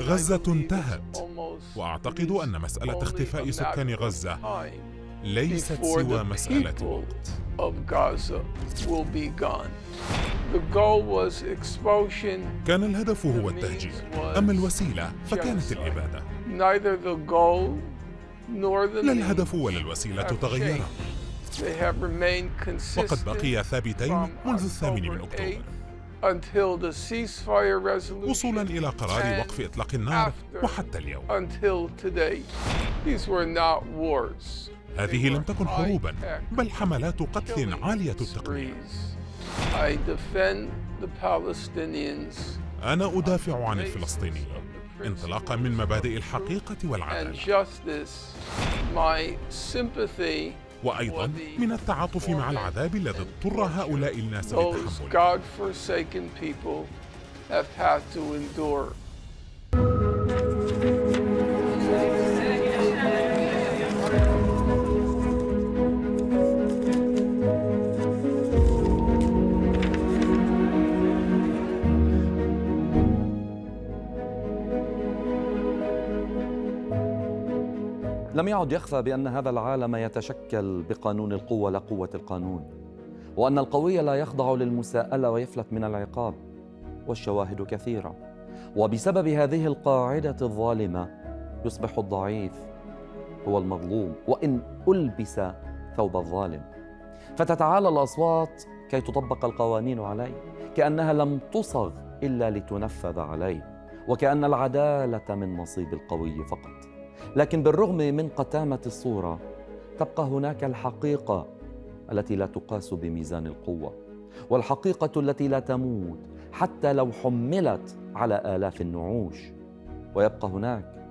غزة انتهت، وأعتقد أن مسألة اختفاء سكان غزة ليست سوى مسألة وقت. كان الهدف هو التهجير، أما الوسيلة فكانت الإبادة. لا الهدف ولا الوسيلة تغيرا، وقد بقيا ثابتين منذ 8 من أكتوبر، وصولا إلى قرار وقف إطلاق النار وحتى اليوم. هذه لم تكن حروبا، بل حملات قتل عالية التقنية. أنا أدافع عن الفلسطينيين انطلاقا من مبادئ الحقيقة والعدالة، وأيضا من التعاطف مع العذاب الذي اضطر هؤلاء الناس لتحمله. لم يعد يخفى بأن هذا العالم يتشكل بقانون القوة لا قوة القانون، وأن القوي لا يخضع للمساءلة ويفلت من العقاب، والشواهد كثيرة. وبسبب هذه القاعدة الظالمة يصبح الضعيف هو المظلوم وإن ألبس ثوب الظالم، فتتعالى الأصوات كي تطبق القوانين عليه، كأنها لم تصغ إلا لتنفذ عليه، وكأن العدالة من نصيب القوي فقط. لكن بالرغم من قتامة الصورة تبقى هناك الحقيقة التي لا تقاس بميزان القوة، والحقيقة التي لا تموت حتى لو حملت على آلاف النعوش، ويبقى هناك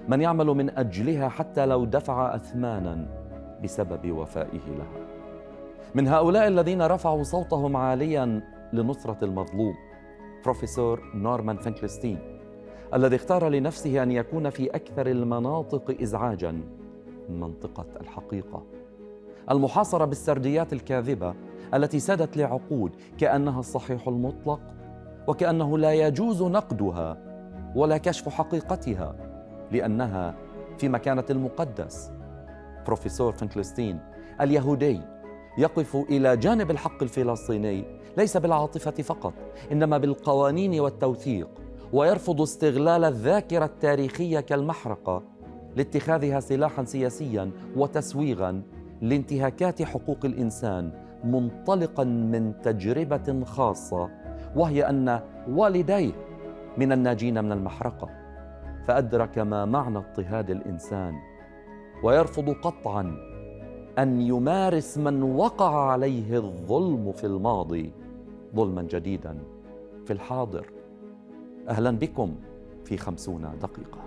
من يعمل من أجلها حتى لو دفع أثمانا بسبب وفائه لها. من هؤلاء الذين رفعوا صوتهم عاليا لنصرة المظلوم بروفيسور نورمان فينكلستين، الذي اختار لنفسه أن يكون في أكثر المناطق إزعاجاً من منطقة الحقيقة، المحاصرة بالسرديات الكاذبة التي سادت لعقود كأنها الصحيح المطلق، وكأنه لا يجوز نقدها ولا كشف حقيقتها لأنها في مكانة المقدس. بروفيسور فينكلستين اليهودي يقف إلى جانب الحق الفلسطيني ليس بالعاطفة فقط، إنما بالقوانين والتوثيق، ويرفض استغلال الذاكرة التاريخية كالمحرقة لاتخاذها سلاحاً سياسياً وتسويغاً لانتهاكات حقوق الإنسان، منطلقاً من تجربة خاصة وهي أن والديه من الناجين من المحرقة، فأدرك ما معنى اضطهاد الإنسان، ويرفض قطعاً أن يمارس من وقع عليه الظلم في الماضي ظلماً جديداً في الحاضر. أهلاً بكم في 50 دقيقة.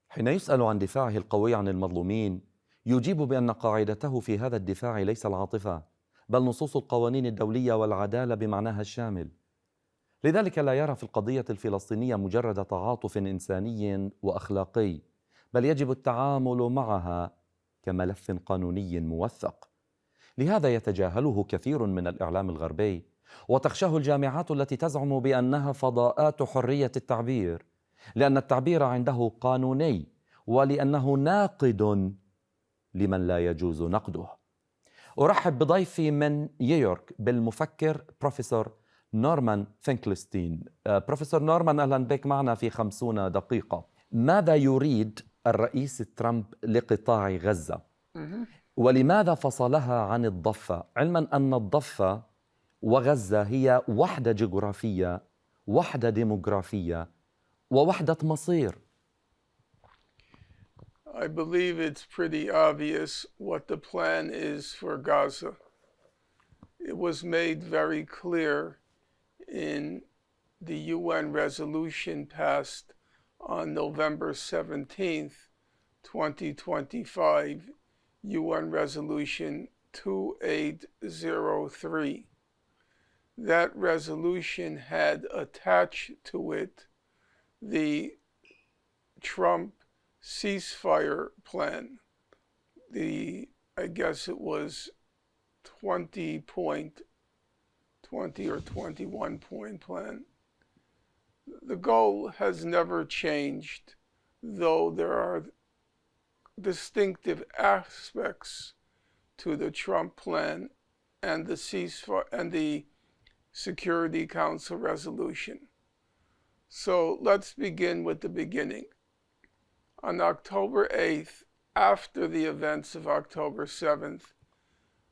حين يسأل عن دفاعه القوي عن المظلومين يجيب بأن قاعدته في هذا الدفاع ليس العاطفة، بل نصوص القوانين الدولية والعدالة بمعناها الشامل. لذلك لا يرى في القضية الفلسطينية مجرد تعاطف إنساني وأخلاقي، بل يجب التعامل معها كملف قانوني موثق. لهذا يتجاهله كثير من الإعلام الغربي، وتخشاه الجامعات التي تزعم بأنها فضاءات حرية التعبير، لأن التعبير عنده قانوني ولأنه ناقد لمن لا يجوز نقده. أرحب بضيفي من نيويورك بالمفكر بروفيسور نورمان فينكلستين. بروفيسور نورمان، أهلا بك معنا في 50 دقيقة. ماذا يريد الرئيس ترامب لقطاع غزة؟ ولماذا فصلها عن الضفة، علما أن الضفة وغزة هي وحدة جغرافية، وحدة ديموغرافية، ووحدة مصير؟ I believe it's pretty obvious what the plan is for Gaza. It was made very clear in the UN resolution passed on November 17th, 2025, UN Resolution 2803. That resolution had attached to it the Trump ceasefire plan. The I guess it was 20 or 21 point plan. The goal has never changed, though there are distinctive aspects to the Trump plan and the ceasefire and the Security Council resolution. So let's begin with the beginning. On October 8th, after the events of October 7th,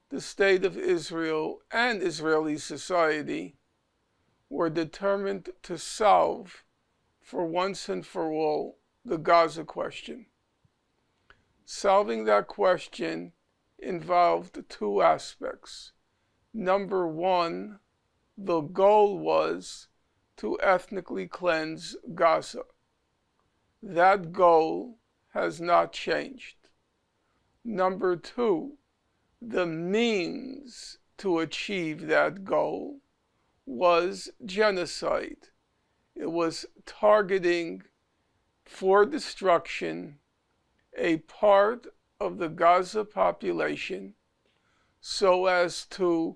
the State of Israel and Israeli society were determined to solve, for once and for all, the Gaza question. Solving that question involved two aspects. Number one, the goal was to ethnically cleanse Gaza. That goal has not changed. Number two, the means to achieve that goal was genocide. It was targeting for destruction a part of the Gaza population so as to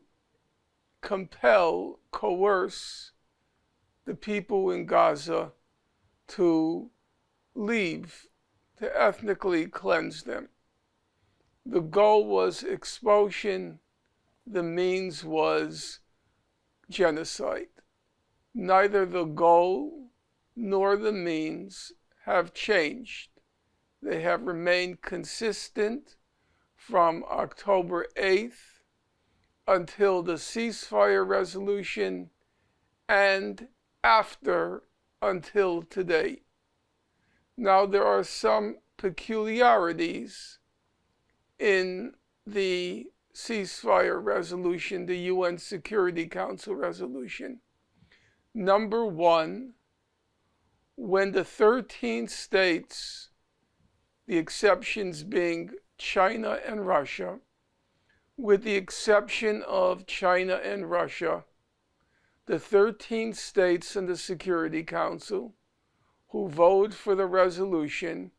compel, coerce the people in Gaza to leave, to ethnically cleanse them. The goal was expulsion, the means was genocide. Neither the goal nor the means have changed. They have remained consistent from October 8th until the ceasefire resolution and after until today. Now, there are some peculiarities in the ceasefire resolution, the UN Security Council resolution. Number one, when the 13 states, the exceptions being China and Russia, with the exception of China and Russia, the 13 states in the Security Council who voted for the resolution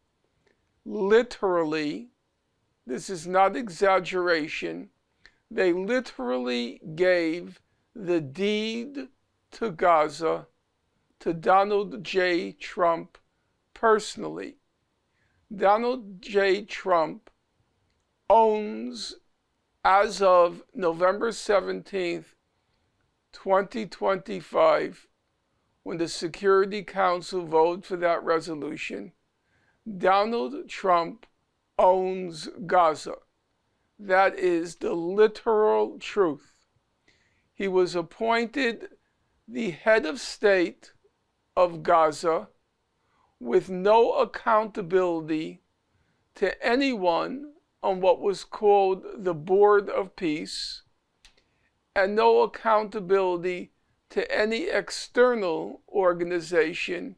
literally, this is not exaggeration, they literally gave the deed to Gaza to Donald J. Trump personally. Donald J. Trump owns, as of November 17th, 2025, when the Security Council voted for that resolution, Donald Trump owns Gaza. That is the literal truth. He was appointed the head of state of Gaza with no accountability to anyone on what was called the Board of Peace, and no accountability to any external organization,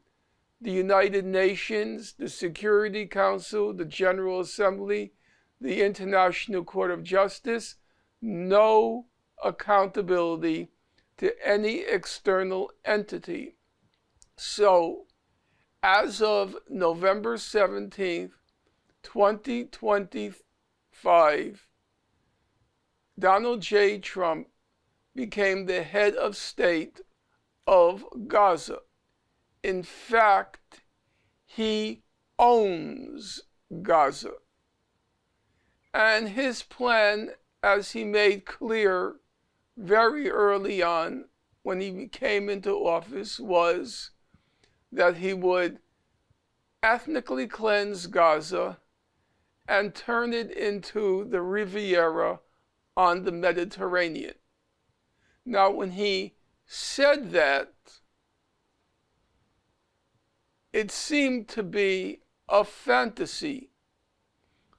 the United Nations, the Security Council, the General Assembly, the International Court of Justice, no accountability to any external entity. So, as of November 17th, 2025, Donald J. Trump became the head of state of Gaza. In fact, he owns Gaza. And his plan, as he made clear very early on when he came into office, was that he would ethnically cleanse Gaza and turn it into the Riviera on the Mediterranean. Now, when he said that, it seemed to be a fantasy,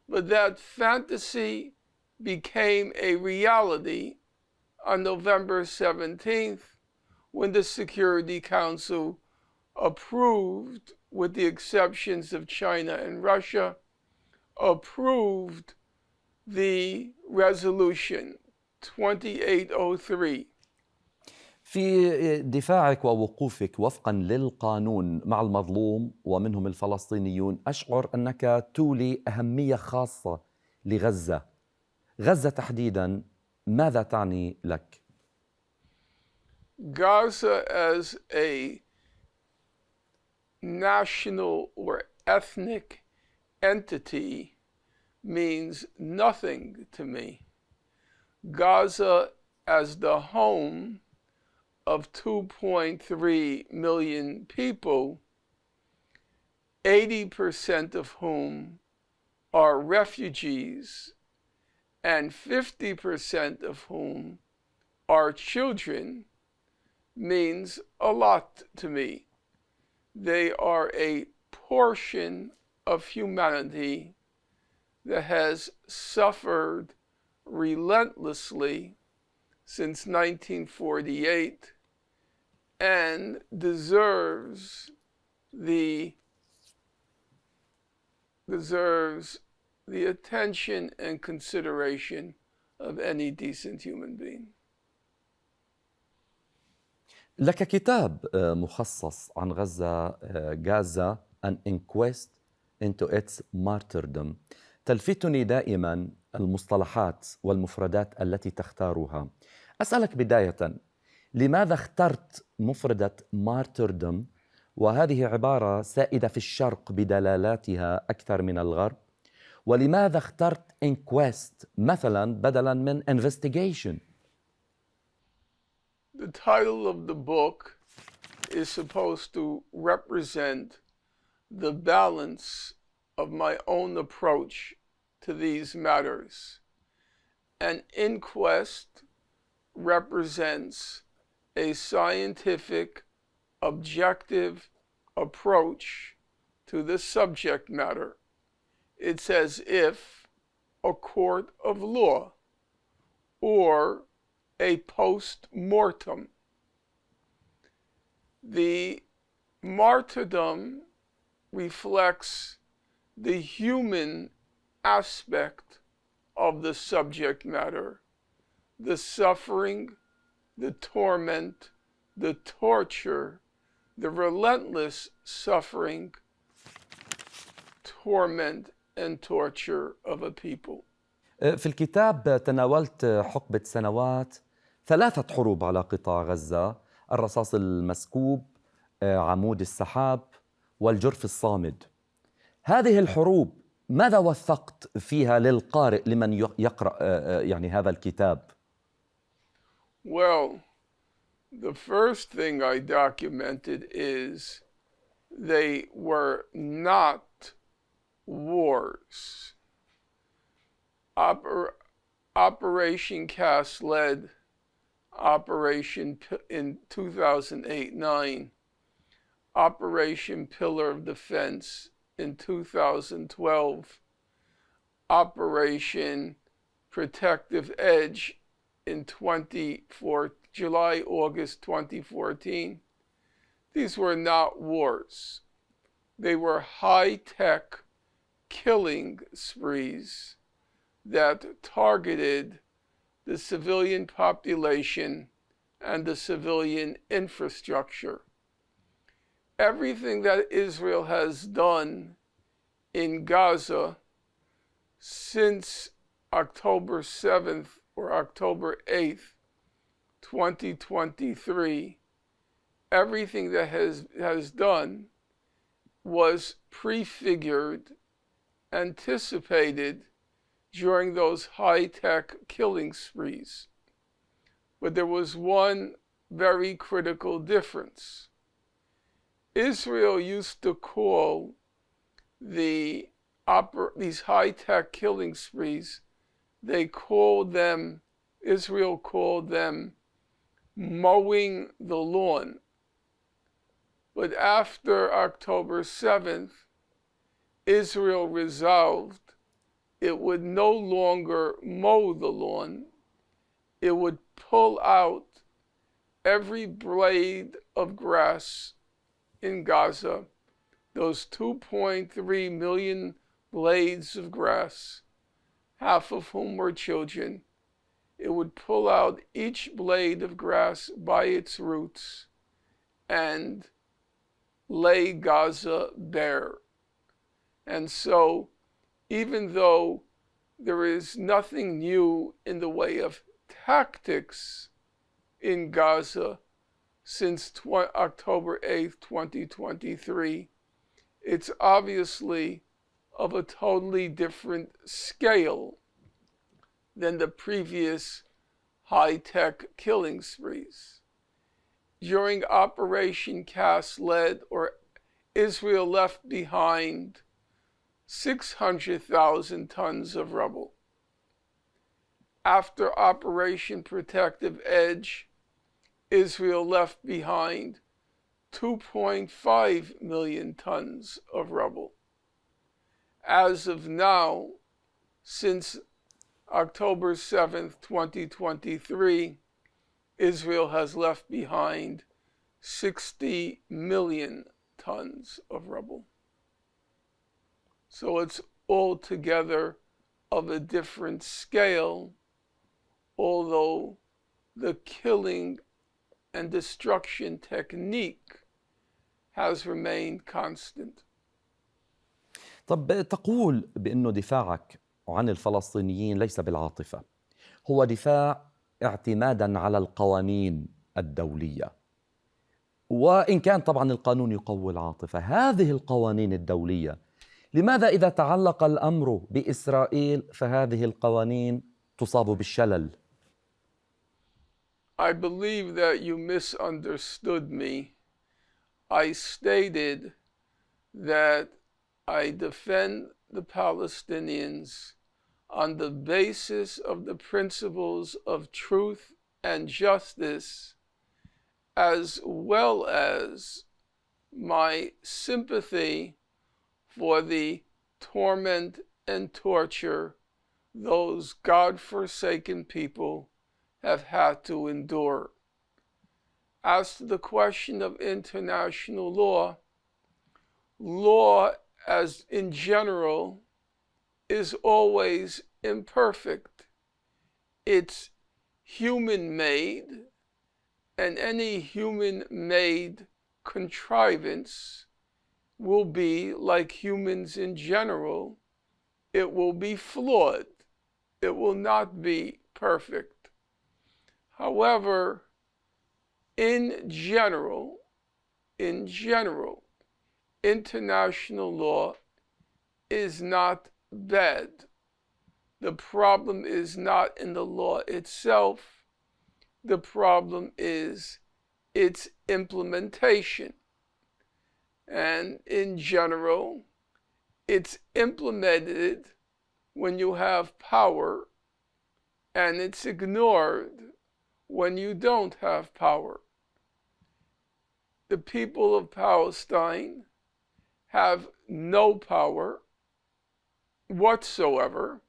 but that fantasy became a reality on November 17th, when the Security Council approved, with the exceptions of China and Russia, approved the resolution 2803. في دفاعك ووقوفك وفقا للقانون مع المظلوم ومنهم الفلسطينيون، أشعر أنك تولي أهمية خاصة لغزة غزة تحديداً ماذا تعني لك؟ Gaza as a national or ethnic entity means nothing to me. Gaza as the home of 2.3 million people, 80% of whom are refugees and 50% of whom are children, means a lot to me. They are a portion of humanity that has suffered relentlessly since 1948 and deserves the attention and consideration of any decent human being. لك كتاب مخصص عن غزة، Gaza, an inquest into its martyrdom. تلفتني دائما المصطلحات والمفردات التي تختارها. أسألك بداية، لماذا اخترت مفردة martyrdom وهذه عبارة سائدة في الشرق بدلالاتها أكثر من الغرب؟ ولماذا اخترت inquest مثلا بدلا من investigation؟ The title of the book is supposed to represent the balance of my own approach to these matters. An inquest represents a scientific, objective approach to the subject matter. It's as if a court of law or a post-mortem. The martyrdom reflects the human aspect of the subject matter, the suffering, the torment, the torture, the relentless suffering, torment, and torture of a people. في الكتاب تناولت حقبة سنوات 3 حروب على قطاع غزة: الرصاص المسكوب، عمود السحاب، والجرف الصامد. هذه الحروب ماذا وثقت فيها للقارئ لمن يقرأ يعني هذا الكتاب؟ Well, the first thing I documented is they were not wars. Operation Cast Lead, Operation in 2008-9, Operation Pillar of Defense in 2012, Operation Protective Edge in July-August 2014. These were not wars. They were high-tech killing sprees that targeted the civilian population and the civilian infrastructure. Everything that Israel has done in Gaza since October 7th or October 8th, 2023, everything that has done was prefigured, anticipated during those high-tech killing sprees. But there was one very critical difference. Israel used to call these high-tech killing sprees, Israel called them mowing the lawn. But after October 7th, Israel resolved it would no longer mow the lawn. It would pull out every blade of grass in Gaza, those 2.3 million blades of grass, half of whom were children. It would pull out each blade of grass by its roots and lay Gaza bare. And so, even though there is nothing new in the way of tactics in Gaza since October 8th, 2023. It's obviously of a totally different scale than the previous high-tech killing sprees. During Operation Cast Lead, or Israel left behind 600,000 tons of rubble. After Operation Protective Edge, Israel left behind 2.5 million tons of rubble. As of now, since October 7th, 2023, Israel has left behind 60 million tons of rubble. So it's altogether of a different scale, although the killing and destruction technique has remained constant. طب تقول بأنه دفاعك عن الفلسطينيين ليس بالعاطفة، هو دفاع اعتمادا على القوانين الدولية، وإن كان طبعا القانون يقوي العاطفة. هذه القوانين الدولية، لماذا إذا تعلق الأمر بإسرائيل فهذه القوانين تصاب بالشلل؟ I believe that you misunderstood me. I stated that I defend the Palestinians on the basis of the principles of truth and justice, as well as my sympathy for the torment and torture those God-forsaken people have had to endure. As to the question of international law, law as in general is always imperfect. It's human-made, and any human-made contrivance will be, like humans in general, it will be flawed. It will not be perfect. However, in general, international law is not bad. The problem is not in the law itself. The problem is its implementation. And in general, it's implemented when you have power, and it's ignored when you don't have power. The people of Palestine have no power whatsoever,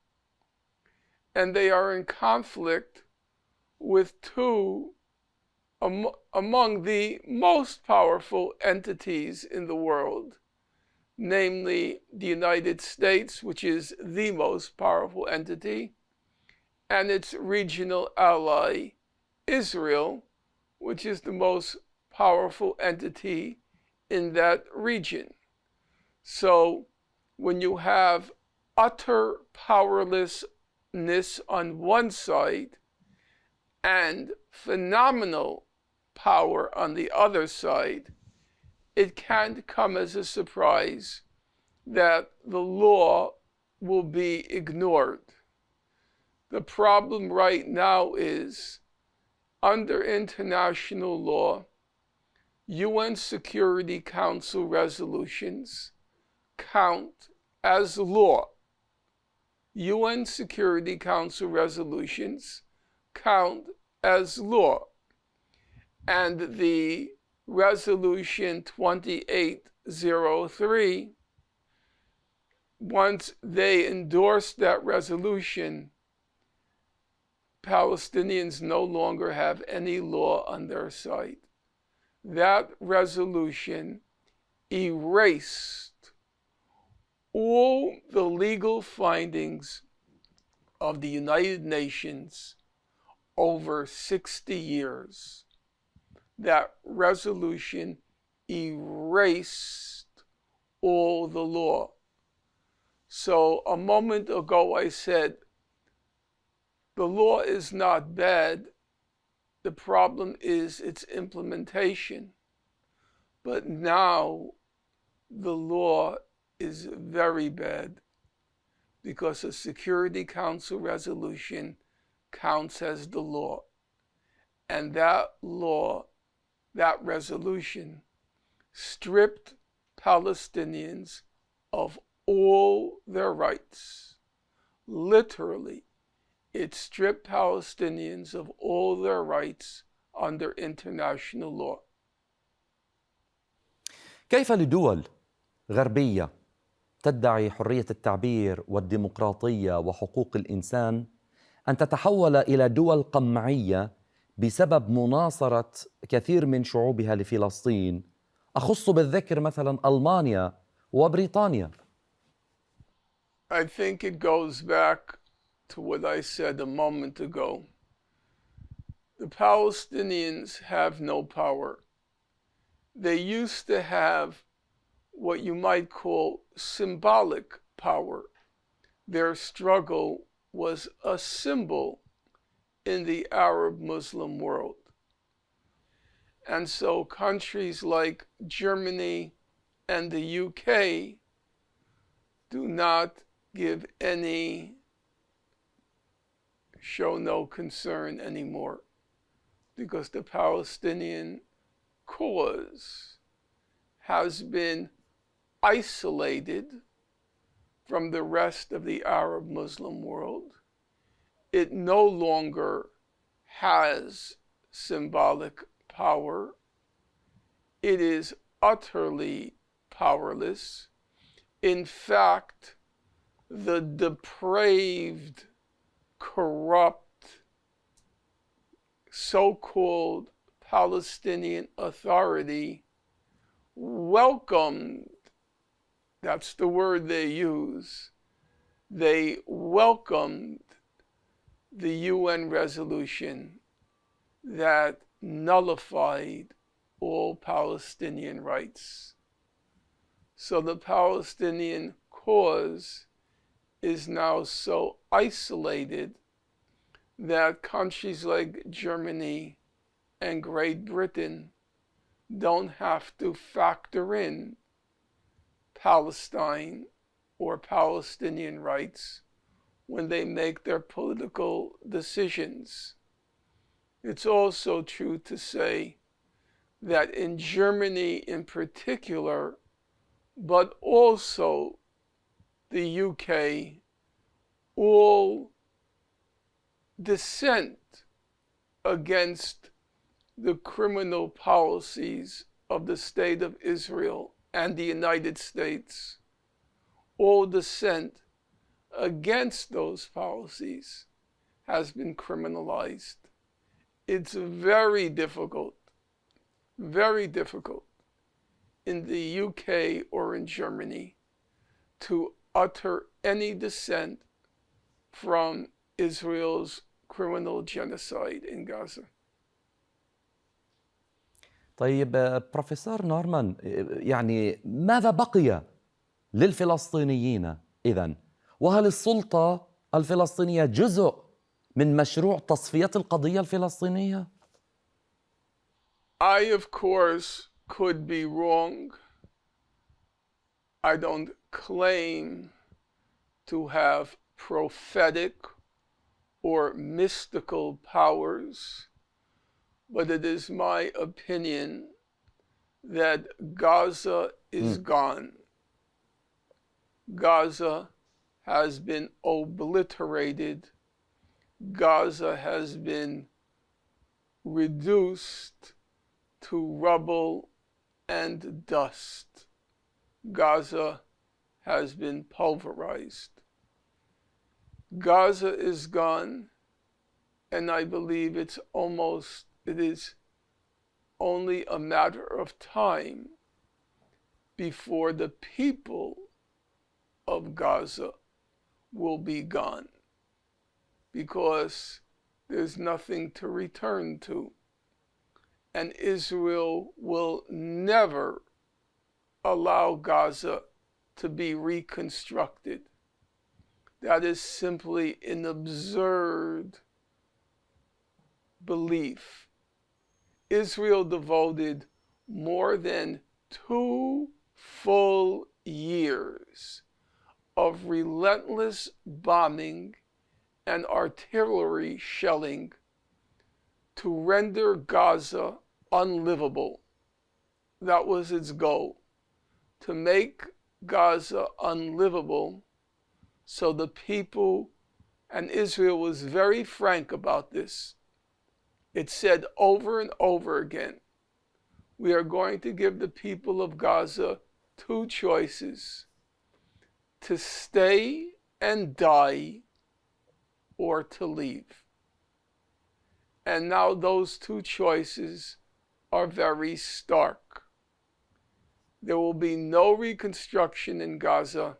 and they are in conflict with two among the most powerful entities in the world, namely the United States, which is the most powerful entity, and its regional ally, Israel, which is the most powerful entity in that region. So when you have utter powerlessness on one side and phenomenal power on the other side, it can't come as a surprise that the law will be ignored. The problem right now is, under international law, UN Security Council resolutions count as law. UN Security Council resolutions count as law. And the resolution 2803, once they endorsed that resolution, Palestinians no longer have any law on their side. That resolution erased all the legal findings of the United Nations over 60 years. That resolution erased all the law. So a moment ago I said, the law is not bad. The problem is its implementation. But now the law is very bad because a Security Council resolution counts as the law. And that law, that resolution, stripped Palestinians of all their rights. Literally, it stripped Palestinians of all their rights under international law. كيف لدول غربية تدعي حرية التعبير والديمقراطية وحقوق الإنسان أن تتحول إلى دول قمعية بسبب مناصرة كثير من شعوبها لفلسطين؟ أخص بالذكر مثلا ألمانيا وبريطانيا. I think it goes back to what I said a moment ago. The Palestinians have no power. They used to have what you might call symbolic power. Their struggle was a symbol in the Arab Muslim world. And so countries like Germany and the UK do not show no concern anymore, because the Palestinian cause has been isolated from the rest of the Arab Muslim world. It no longer has symbolic power. It is utterly powerless. In fact, the depraved, corrupt, so-called Palestinian Authority welcomed, that's the word they use, they welcomed the UN resolution that nullified all Palestinian rights. So the Palestinian cause is now so isolated that countries like Germany and Great Britain don't have to factor in Palestine or Palestinian rights when they make their political decisions. It's also true to say that in Germany in particular, but also the UK, all dissent against the criminal policies of the State of Israel and the United States, all dissent against those policies has been criminalized. It's very difficult in the UK or in Germany to utter any dissent from Israel's criminal genocide in Gaza. طيب بروفيسور نورمان، يعني ماذا بقي للفلسطينيين إذن؟ وهل السلطة الفلسطينية جزء من مشروع تصفية القضية الفلسطينية؟ I, of course, could be wrong. I don't claim to have prophetic or mystical powers, but it is my opinion that Gaza is gone. Gaza has been obliterated. Gaza has been reduced to rubble and dust. Gaza has been pulverized. Gaza is gone, and I believe it is only a matter of time before the people of Gaza will be gone, because there's nothing to return to. And Israel will never allow Gaza to be reconstructed. That is simply an absurd belief. Israel devoted more than 2 full years of relentless bombing and artillery shelling to render Gaza unlivable. That was its goal, to make Gaza unlivable so the people, and Israel was very frank about this. It said over and over again, we are going to give the people of Gaza 2 choices: to stay and die or to leave. And now those 2 choices are very stark. There will be no reconstruction in Gaza.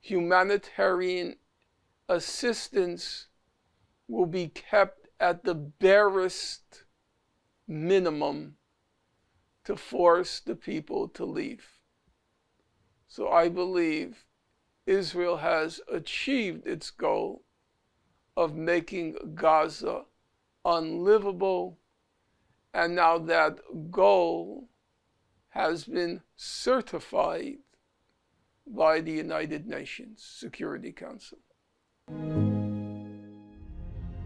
Humanitarian assistance will be kept at the barest minimum to force the people to leave. So I believe Israel has achieved its goal of making Gaza unlivable, and now that goal has been certified by the United Nations Security Council.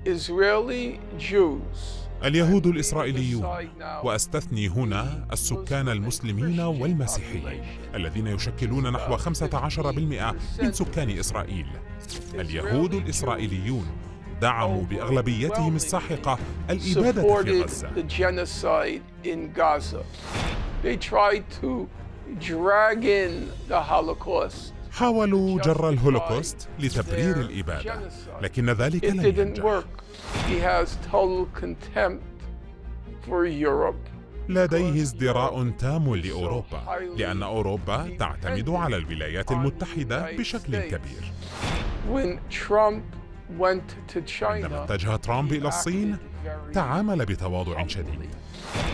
Israeli Jews. اليهود الإسرائيليون، وأستثني هنا السكان المسلمين والمسيحيين الذين يشكلون نحو 15% من سكان إسرائيل. اليهود الإسرائيليون دعموا بأغلبيتهم الساحقة الإبادة في غزة. حاولوا جر الهولوكوست لتبرير الإبادة، لكن ذلك لم ينجح. لديه ازدراء تام لأوروبا، لأن أوروبا تعتمد على الولايات المتحدة بشكل كبير. عندما اتجه ترامب إلى الصين تعامل بتواضع شديد.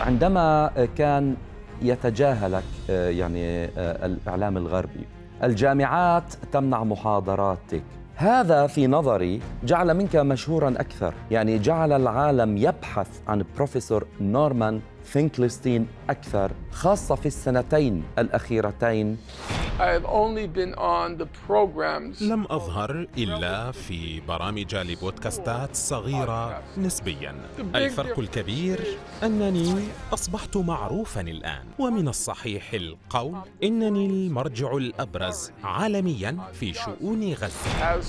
عندما كان يتجاهلك الإعلام الغربي، الجامعات تمنع محاضراتك، هذا في نظري جعل منك مشهوراً أكثر، جعل العالم يبحث عن بروفيسور نورمان فينكلستين أكثر، خاصة في السنتين الأخيرتين. لم أظهر إلا في برامج لبودكاستات صغيرة نسبياً. الفرق الكبير أنني أصبحت معروفاً الآن، ومن الصحيح القول إنني المرجع الأبرز عالمياً في شؤون غزة.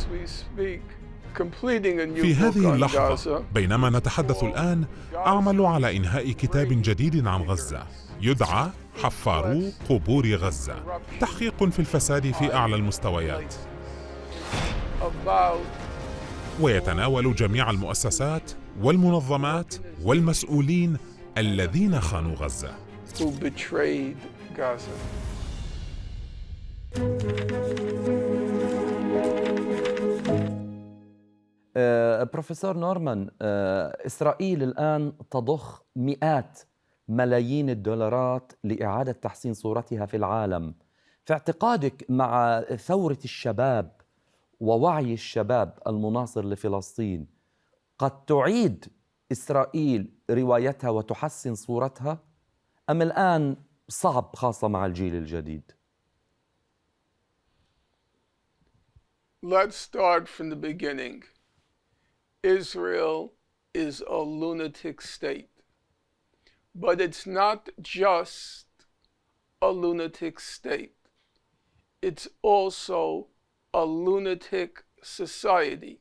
في هذه اللحظة بينما نتحدث الآن أعمل على إنهاء كتاب جديد عن غزة يدعى حفارو قبور غزة، تحقيق في الفساد في أعلى المستويات، ويتناول جميع المؤسسات والمنظمات والمسؤولين الذين خانوا غزة. بروفيسور نورمان، إسرائيل الآن تضخ مئات ملايين الدولارات لإعادة تحسين صورتها في العالم. في اعتقادك مع ثورة الشباب ووعي الشباب المناصر لفلسطين، قد تعيد إسرائيل روايتها وتحسن صورتها، أم الآن صعب خاصة مع الجيل الجديد؟ Let's start from the beginning. Israel is a lunatic state. But it's not just a lunatic state. It's also a lunatic society.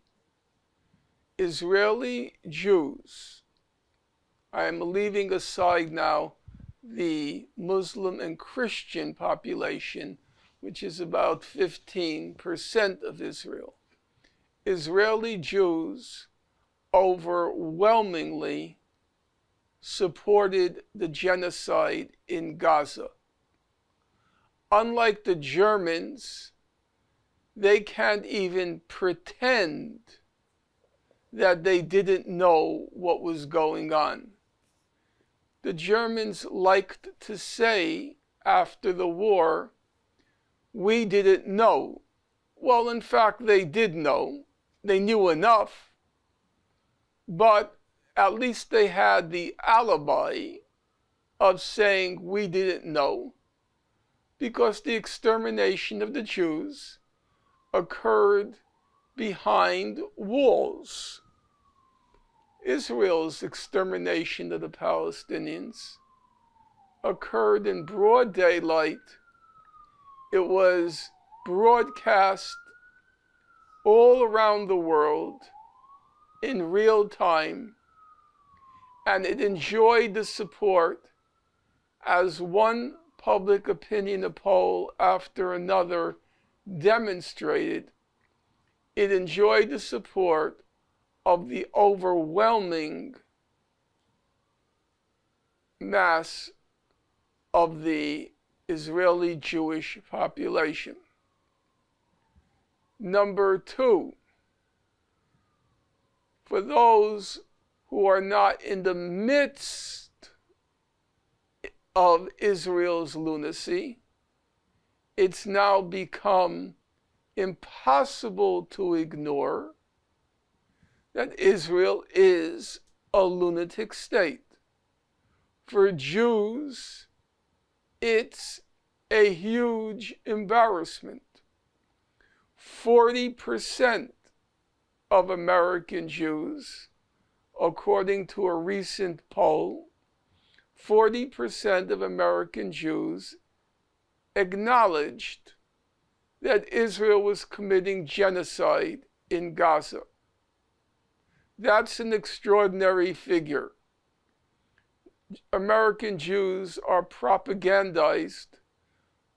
Israeli Jews, I am leaving aside now the Muslim and Christian population, which is about 15% of Israel. Israeli Jews overwhelmingly supported the genocide in Gaza. Unlike the Germans, they can't even pretend that they didn't know what was going on. The Germans liked to say after the war, we didn't know Well, in fact, they did know. They knew enough, but at least they had the alibi of saying we didn't know, because the extermination of the Jews occurred behind walls. Israel's extermination of the Palestinians occurred in broad daylight. It was broadcast all around the world in real time, and it enjoyed the support, as one public opinion poll after another demonstrated. It enjoyed the support of the overwhelming mass of the Israeli Jewish population. Number two, for those who are not in the midst of Israel's lunacy, it's now become impossible to ignore that Israel is a lunatic state. For Jews, it's a huge embarrassment. 40% of American Jews, according to a recent poll, 40% of American Jews acknowledged that Israel was committing genocide in Gaza. That's an extraordinary figure. American Jews are propagandized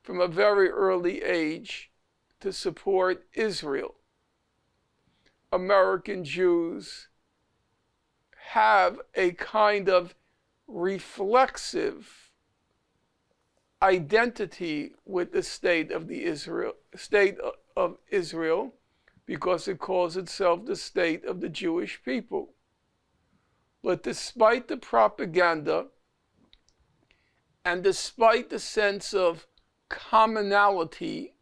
from a very early age to support Israel. American Jews have a kind of reflexive identity with the state of Israel because it calls itself the state of the Jewish people. But despite the propaganda and despite the sense of commonality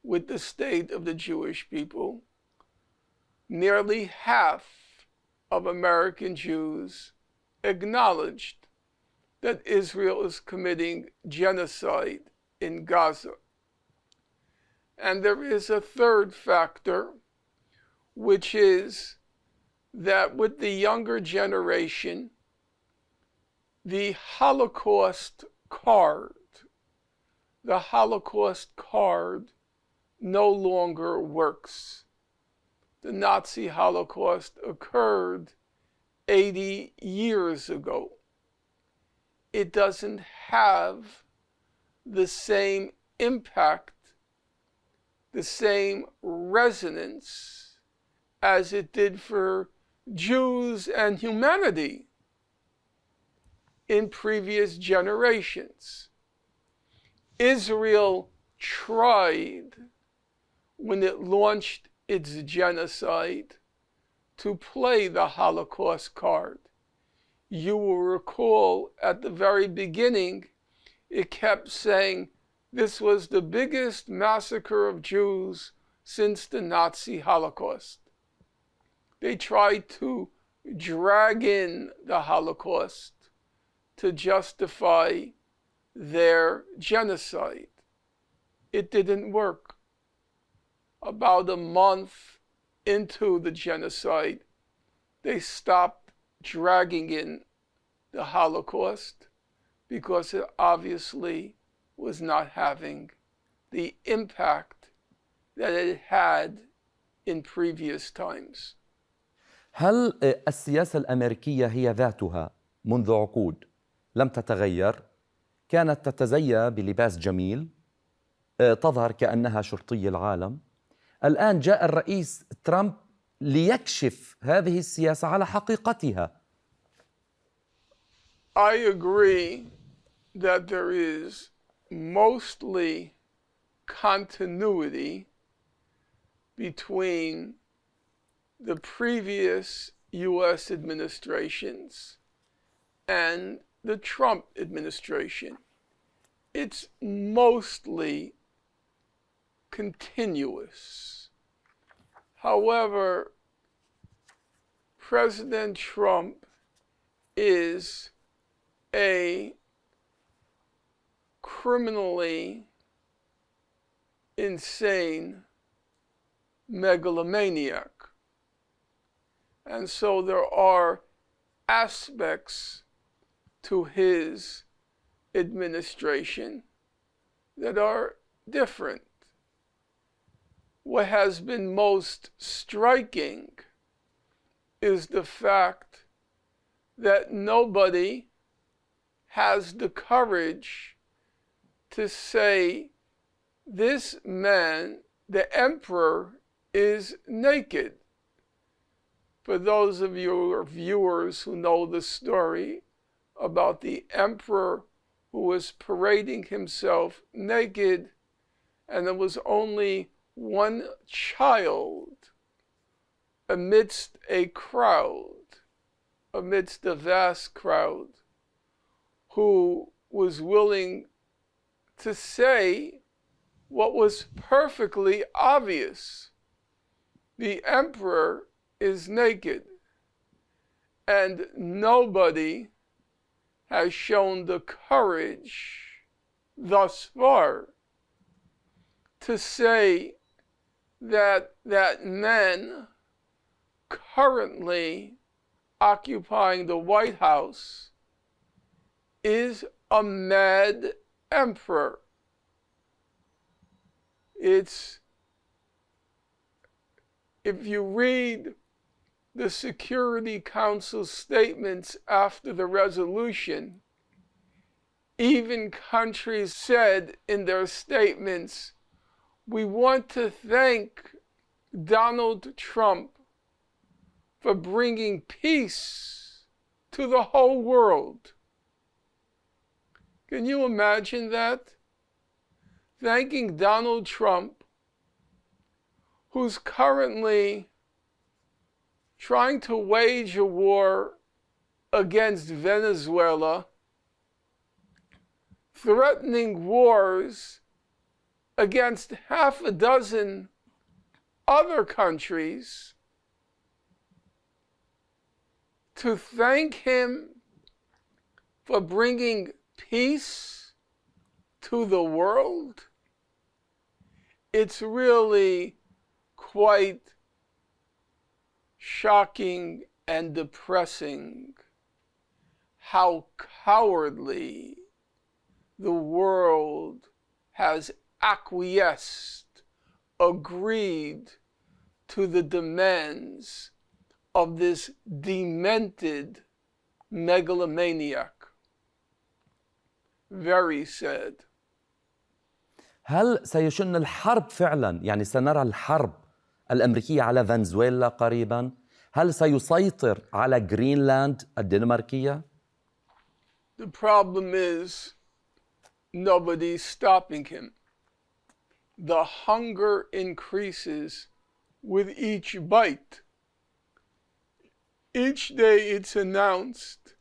with the state of the Jewish people, nearly half of American Jews acknowledged that Israel is committing genocide in Gaza. And there is a third factor, which is that with the younger generation, the Holocaust card no longer works. The Nazi Holocaust occurred 80 years ago. It doesn't have the same impact, the same resonance as it did for Jews and humanity in previous generations. Israel tried, when it launched its genocide, to play the Holocaust card. You will recall at the very beginning, it kept saying this was the biggest massacre of Jews since the Nazi Holocaust. They tried to drag in the Holocaust to justify their genocide. It didn't work. About a month into the genocide, they stopped dragging in the Holocaust because it obviously was not having the impact that it had in previous times. هل السياسة الأمريكية هي ذاتها منذ عقود لم تتغير؟ كانت تتزيى بلباس جميل، تظهر كأنها شرطي العالم. الآن جاء الرئيس ترامب ليكشف هذه السياسة على حقيقتها. I agree that there is mostly continuity between the previous US administrations and the Trump administration. It's mostly continuous. However, President Trump is a criminally insane megalomaniac. And so there are aspects to his administration that are different. What has been most striking is the fact that nobody has the courage to say, this man, the emperor, is naked. For those of your viewers who know the story about the emperor who was parading himself naked, and there was only one child amidst a crowd, amidst a vast crowd, who was willing to say what was perfectly obvious. The emperor is naked, and nobody has shown the courage thus far to say that that man currently occupying the White House is a mad emperor. If you read the Security Council statements after the resolution, even countries said in their statements, we want to thank Donald Trump for bringing peace to the whole world. Can you imagine that? Thanking Donald Trump, who's currently trying to wage a war against Venezuela, threatening wars against half a dozen other countries, to thank him for bringing peace to the world. It's really quite shocking and depressing how cowardly the world has acquiesced, agreed to the demands of this demented megalomaniac. Very sad. هل سيشن الحرب فعلا؟ يعني سنرى الحرب الأمريكية على فنزويلا قريبا؟ هل سيسيطر على جرينلاند الدنماركية؟ The problem is nobody's stopping him. The hunger increases with each bite. Each day it's announced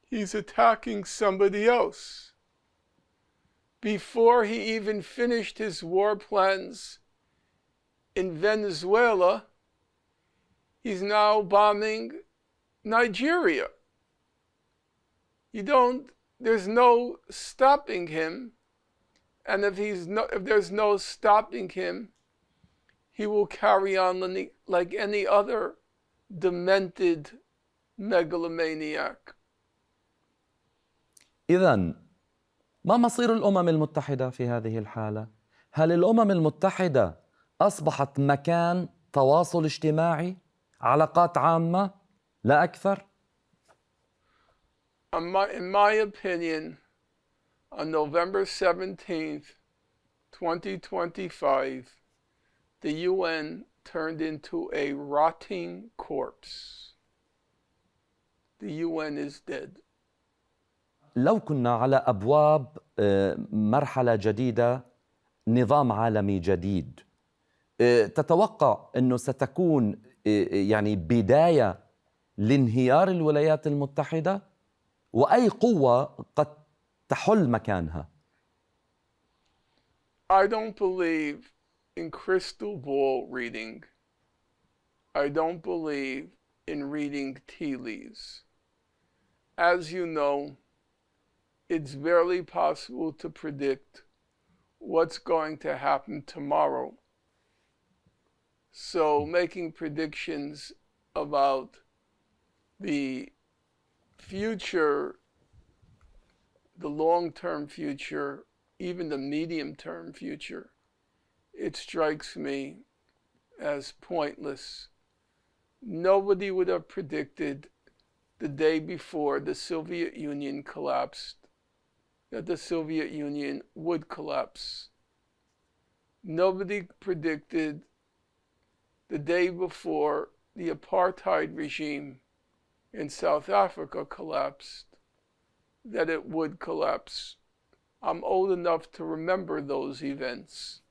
he's attacking somebody else. Before he even finished his war plans in Venezuela, he's now bombing Nigeria. There's no stopping him. And if there's no stopping him, he will carry on like any other demented megalomaniac. إذن ما مصير الأمم المتحدة في هذه الحالة؟ هل الأمم المتحدة أصبحت مكان تواصل اجتماعي؟ علاقات عامة؟ لا أكثر؟ In my opinion, on November 17th, 2025, the UN turned into a rotting corpse. The UN is dead. لو كنا على أبواب مرحلة جديدة، نظام عالمي جديد، تتوقع أنه ستكون يعني بداية لانهيار الولايات المتحدة؟ وأي قوة قد تحل مكانها؟ I don't believe in crystal ball reading. I don't believe in reading tea leaves. As you know, it's barely possible to predict what's going to happen tomorrow. So making predictions about the future, the long-term future, even the medium-term future, it strikes me as pointless. Nobody would have predicted the day before the Soviet Union collapsed that the Soviet Union would collapse. Nobody predicted the day before the apartheid regime in South Africa collapsed that it would collapse. I'm old enough to remember those events.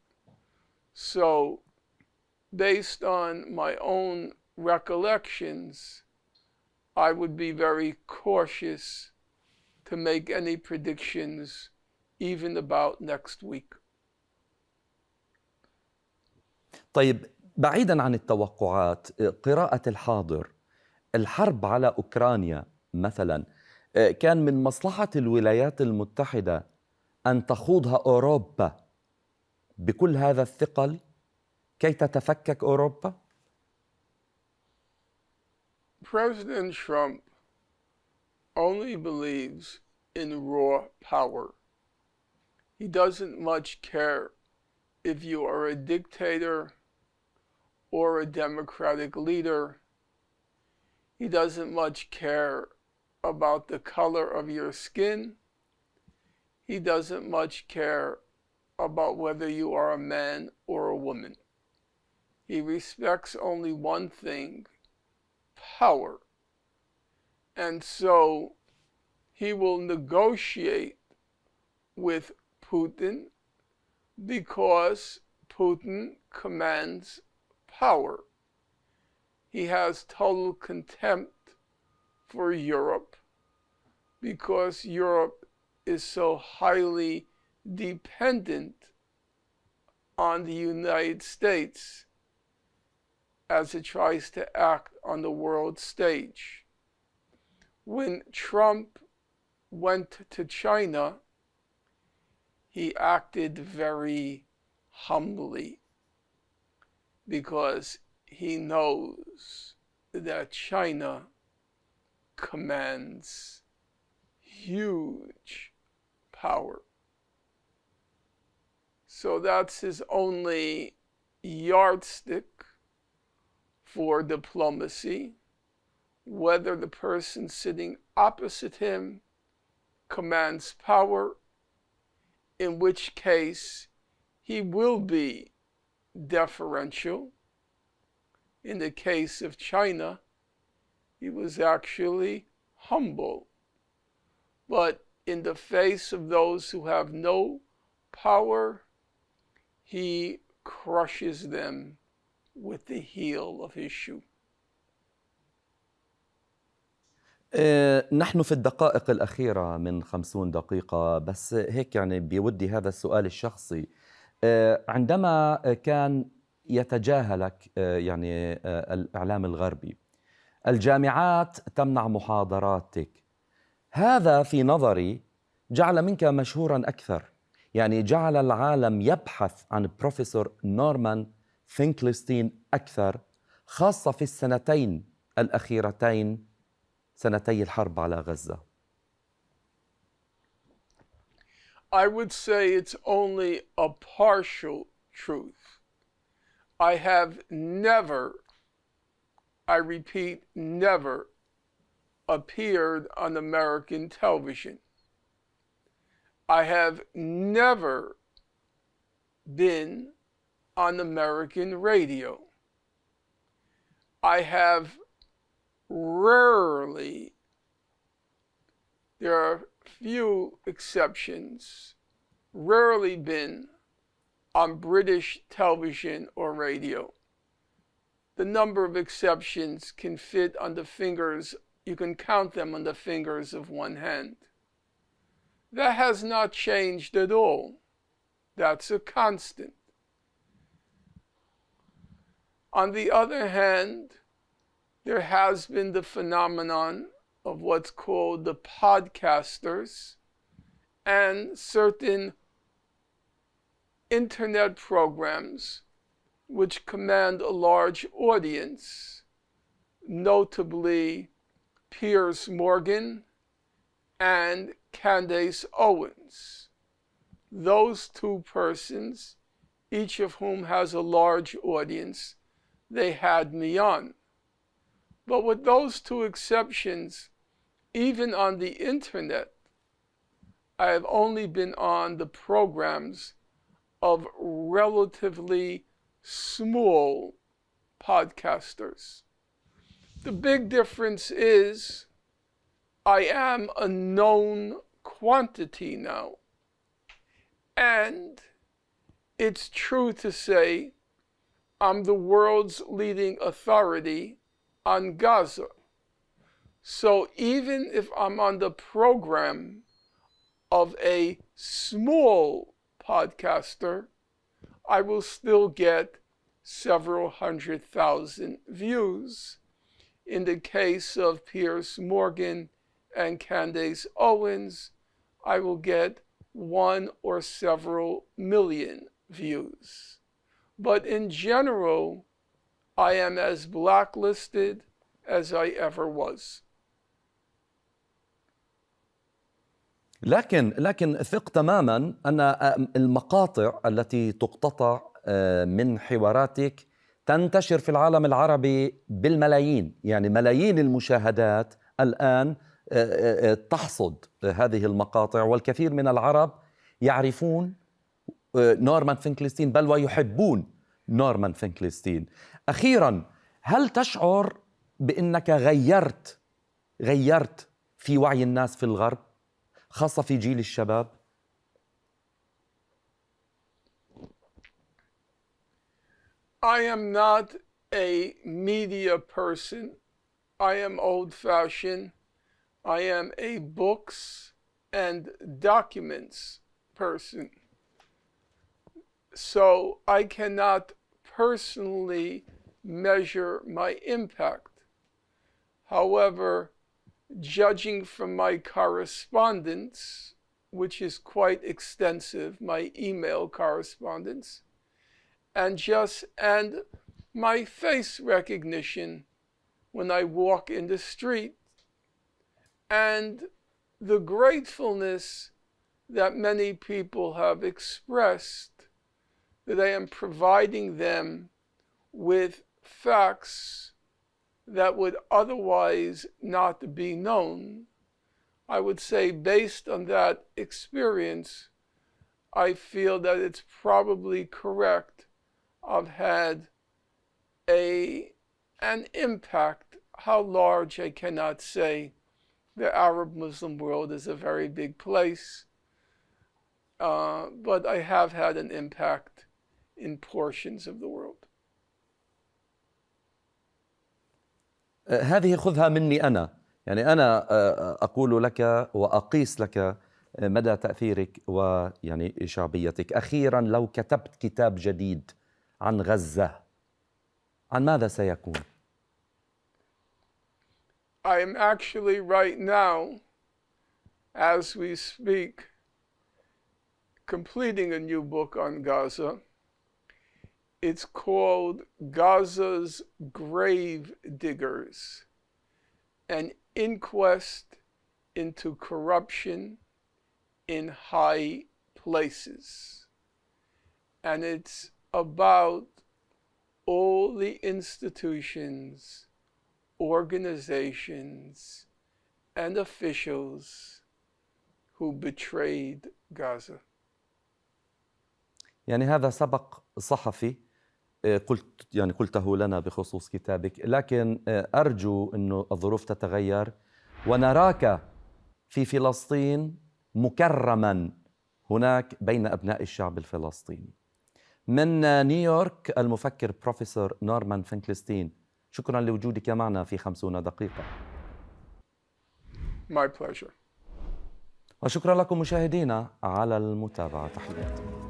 So, based on my own recollections, I would be very cautious to make any predictions even about next week. طيب، بعيداً عن التوقعات، قراءة الحاضر، الحرب على أوكرانيا مثلاً، كان من مصلحة الولايات المتحدة أن تخوضها أوروبا بكل هذا الثقل كي تتفكك أوروبا؟ President Trump only believes in raw power. He doesn't much care if you are a dictator or a democratic leader. He doesn't much care about the color of your skin. He doesn't much care about whether you are a man or a woman. He respects only one thing: power. And so he will negotiate with Putin because Putin commands power. He has total contempt for Europe because Europe is so highly dependent on the United States as it tries to act on the world stage. When Trump went to China, he acted very humbly because he knows that China commands huge power. So that's his only yardstick for diplomacy, whether the person sitting opposite him commands power, in which case he will be deferential. In the case of China, he was actually humble. But in the face of those who have no power, he crushes them with the heel of his shoe. نحن في الدقائق الأخيرة من 50 دقيقة، بس هيك يعني بودي هذا السؤال الشخصي. عندما كان يتجاهلك يعني الإعلام الغربي، الجامعات تمنع محاضراتك، هذا في نظري جعل منك مشهورا أكثر، يعني جعل العالم يبحث عن بروفيسور نورمان فينكلستين أكثر، خاصة في السنتين الأخيرتين، سنتي الحرب على غزة. I would say it's only a partial truth. I have never, I repeat, never appeared on American television. I have never been on American radio. I have rarely, there are few exceptions, rarely been on British television or radio. The number of exceptions can fit on the fingers, you can count them on the fingers of one hand. That has not changed at all. That's a constant. On the other hand, there has been the phenomenon of what's called the podcasters and certain internet programs which command a large audience, notably Piers Morgan and Candace Owens. Those two persons, each of whom has a large audience, they had me on. But with those two exceptions, even on the internet, I have only been on the programs of relatively small podcasters. The big difference is I am a known quantity now. And it's true to say I'm the world's leading authority on Gaza. So even if I'm on the program of a small podcaster, I will still get several 100,000 views. In the case of Piers Morgan and Candace Owens, I will get 1 or several million views. But in general, I am as blacklisted as I ever was. لكن ثق تماما أن المقاطع التي تقتطع من حواراتك تنتشر في العالم العربي بالملايين، يعني ملايين المشاهدات الآن تحصد هذه المقاطع، والكثير من العرب يعرفون نورمان فينكلستين بل ويحبون نورمان فينكلستين. أخيرا، هل تشعر بأنك غيرت في وعي الناس في الغرب، خاصة في جيل الشباب؟ I am not a media person. I am old-fashioned. I am a books and documents person. So I cannot personally measure my impact. However, judging from my correspondence, which is quite extensive, my email correspondence, and my face recognition when I walk in the street, and the gratefulness that many people have expressed that I am providing them with facts that would otherwise not be known. I would say, based on that experience, I feel that it's probably correct. I've had an impact. How large, I cannot say. The Arab Muslim world is a very big place, but I have had an impact in portions of the world. هذه خذها مني أنا، يعني أنا أقول لك وأقيس لك مدى تأثيرك ويعني شعبيتك. أخيرا، لو كتبت كتاب جديد عن غزة، عن ماذا سيكون؟ I am actually right now, as we speak, completing a new book on Gaza. It's called Gaza's Grave Diggers, an inquest into corruption in high places. And it's about all the institutions, organizations, and officials who betrayed Gaza. يعني هذا سبق صحفي قلته لنا بخصوص كتابك، لكن أرجو أنه الظروف تتغير ونراك في فلسطين مكرما هناك بين أبناء الشعب الفلسطيني. من نيويورك المفكر بروفيسور نورمان فينكلستين، شكرا لوجودك معنا في 50 دقيقة. My pleasure. وشكرا لكم مشاهدينا على المتابعة. تحياتي.